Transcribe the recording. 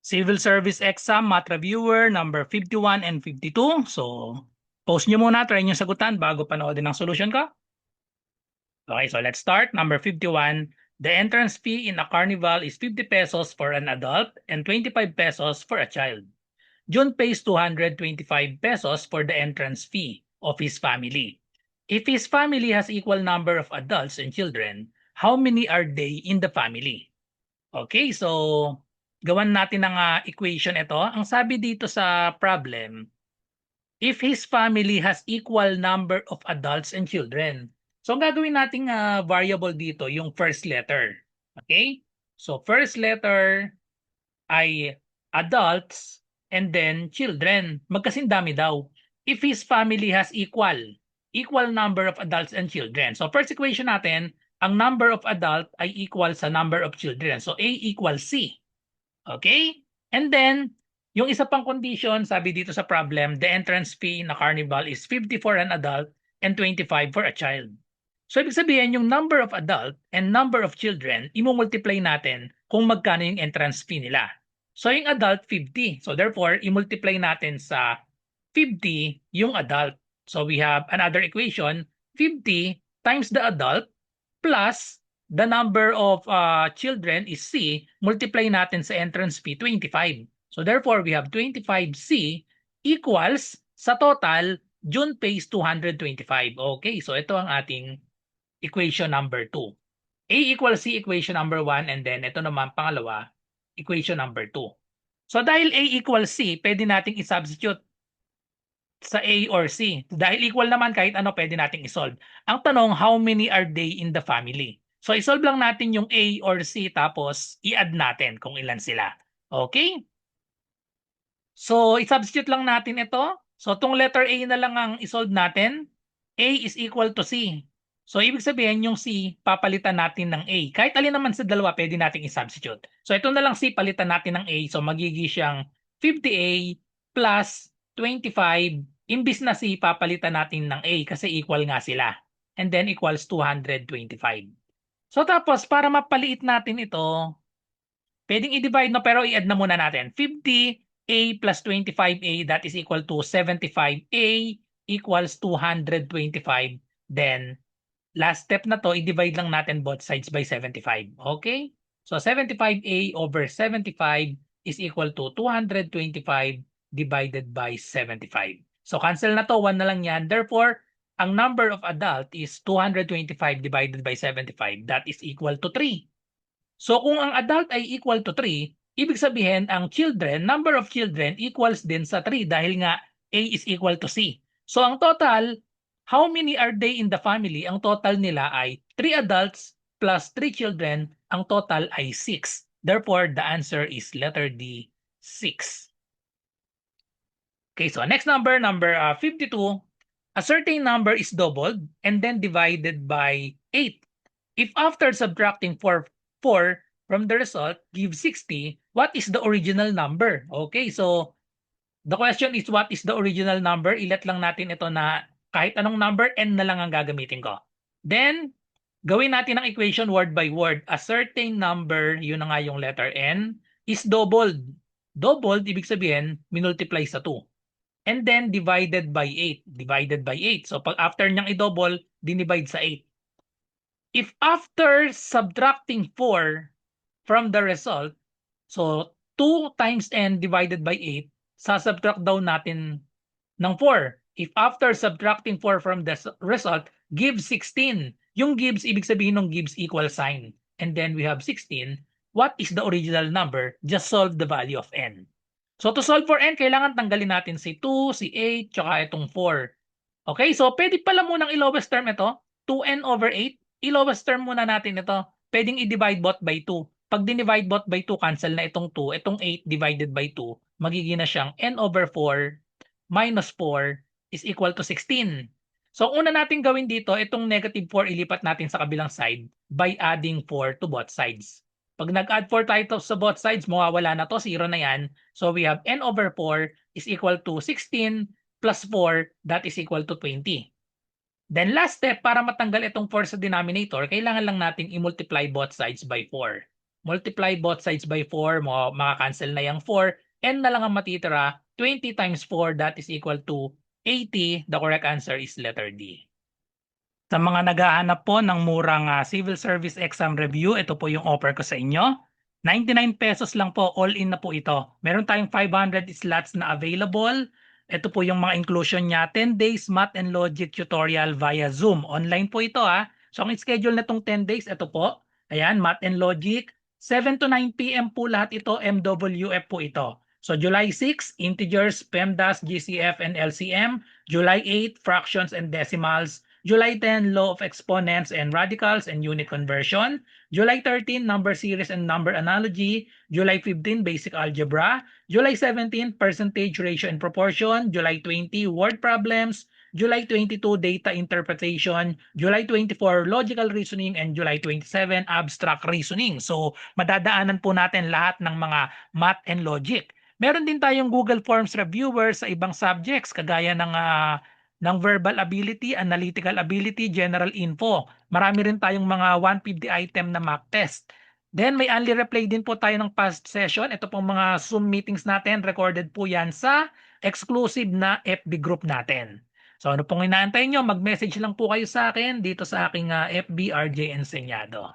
Civil Service Exam, Math Reviewer, number 51 and 52. So, post nyo muna, try nyo sagutan bago panoodin ang solution ko. Okay, so let's start. Number 51. The entrance fee in a carnival is 50 pesos for an adult and 25 pesos for a child. June pays 225 pesos for the entrance fee of his family. If his family has equal number of adults and children, how many are they in the family? Okay, so gawan natin ng equation ito. Ang sabi dito sa problem, if his family has equal number of adults and children. So ang gagawin nating variable dito, yung first letter. Okay? So first letter ay adults and then children. Magkasindami daw. If his family has equal number of adults and children. So first equation natin, ang number of adult ay equal sa number of children. So A equals C. Okay? And then, yung isa pang condition, sabi dito sa problem, the entrance fee na carnival is 50 for an adult and 25 for a child. So, ibig sabihin, yung number of adult and number of children, imumultiply natin kung magkano yung entrance fee nila. So, yung adult, 50. So, therefore, imultiply natin sa 50 yung adult. So, we have another equation, 50 times the adult plus the number of children is C, multiply natin sa entrance fee, 25. So therefore, we have 25C equals, sa total, June pays 225. Okay, so ito ang ating equation number 2. A equals C, equation number 1, and then ito naman pangalawa, equation number 2. So dahil A equals C, pwede nating i-substitute sa A or C. Dahil equal naman, kahit ano pwede nating isolve. Ang tanong, how many are they in the family? So isolve lang natin yung A or C tapos i-add natin kung ilan sila. Okay? So i-substitute lang natin ito. So itong letter A na lang ang isolve natin. A is equal to C. So ibig sabihin yung C, papalitan natin ng A. Kahit alin naman sa dalawa, pwede nating i-substitute. So ito na lang C, palitan natin ng A. So magiging siyang 50A plus 25. Imbis na C, papalitan natin ng A kasi equal nga sila. And then equals 225. So tapos, para mapaliit natin ito, pwedeng i-divide no, pero i-add na muna natin. 50A plus 25A, that is equal to 75A equals 225. Then, last step na to, i-divide lang natin both sides by 75. Okay? So, 75A over 75 is equal to 225 divided by 75. So, cancel na to. 1 na lang yan. Therefore, ang number of adult is 225 divided by 75. That is equal to 3. So kung ang adult ay equal to 3, ibig sabihin ang children, number of children equals din sa 3 dahil nga A is equal to C. So ang total, how many are they in the family? Ang total nila ay 3 adults plus 3 children. Ang total ay 6. Therefore, the answer is letter D, 6. Okay, so next number 52. A certain number is doubled and then divided by 8. If after subtracting 4 from the result gives 60, what is the original number? Okay, so the question is what is the original number? Ilet lang natin ito na kahit anong number, n na lang ang gagamitin ko. Then, gawin natin ang equation word by word. A certain number, yun na nga yung letter n, is doubled. Doubled, ibig sabihin, minultiply sa 2. And then divided by 8. Divided by 8. So pag after niyang i-double, dinivide sa 8. If after subtracting 4 from the result, so 2 times n divided by 8, sasubtract daw natin ng 4. If after subtracting 4 from the result, gives 16. Yung gives, ibig sabihin ng gives equal sign. And then we have 16. What is the original number? Just solve the value of n. So to solve for n, kailangan tanggalin natin si 2, si 8, tsaka itong 4. Okay, so pwede pala munang i-lowest term ito. 2n over 8. I-lowest term muna natin ito. Pwedeng i-divide both by 2. Pag dinivide both by 2, cancel na itong 2. Itong 8 divided by 2, magiging na siyang n over 4 minus 4 is equal to 16. So una natin gawin dito, itong negative 4 ilipat natin sa kabilang side by adding 4 to both sides. Pag nag-add 4 tayo sa both sides, mawawala na to, 0 na yan. So we have n over 4 is equal to 16 plus 4, that is equal to 20. Then last step, para matanggal itong 4 sa denominator, kailangan lang natin i-multiply both sides by 4. multiply both sides by 4, makakancel na yung 4, n na lang ang matitira, 20 times 4, that is equal to 80. The correct answer is letter D. Sa mga naghahanap po ng murang civil service exam review, ito po yung offer ko sa inyo. 99 pesos lang po, all in na po ito. Meron tayong 500 slots na available. Ito po yung mga inclusion niya. 10 days math and logic tutorial via Zoom. Online po ito ha. So ang schedule na itong 10 days, ito po. Ayan, math and logic. 7 to 9 p.m. po lahat ito, MWF po ito. So July 6, integers, PEMDAS, GCF, and LCM. July 8, fractions and decimals. July 10, law of exponents and radicals and unit conversion. July 13, number series and number analogy. July 15, basic algebra. July 17, percentage, ratio, and proportion. July 20, word problems. July 22, data interpretation. July 24, logical reasoning. And July 27, abstract reasoning. So, madadaanan po natin lahat ng mga math and logic. Meron din tayong Google Forms reviewer sa ibang subjects kagaya ng verbal ability, analytical ability, general info. Marami rin tayong mga 150 item na mock test. Then may only replay din po tayo ng past session. Ito pong mga Zoom meetings natin, recorded po yan sa exclusive na FB group natin. So ano pong inaantay nyo, mag-message lang po kayo sa akin dito sa aking FB RJ Enseñado.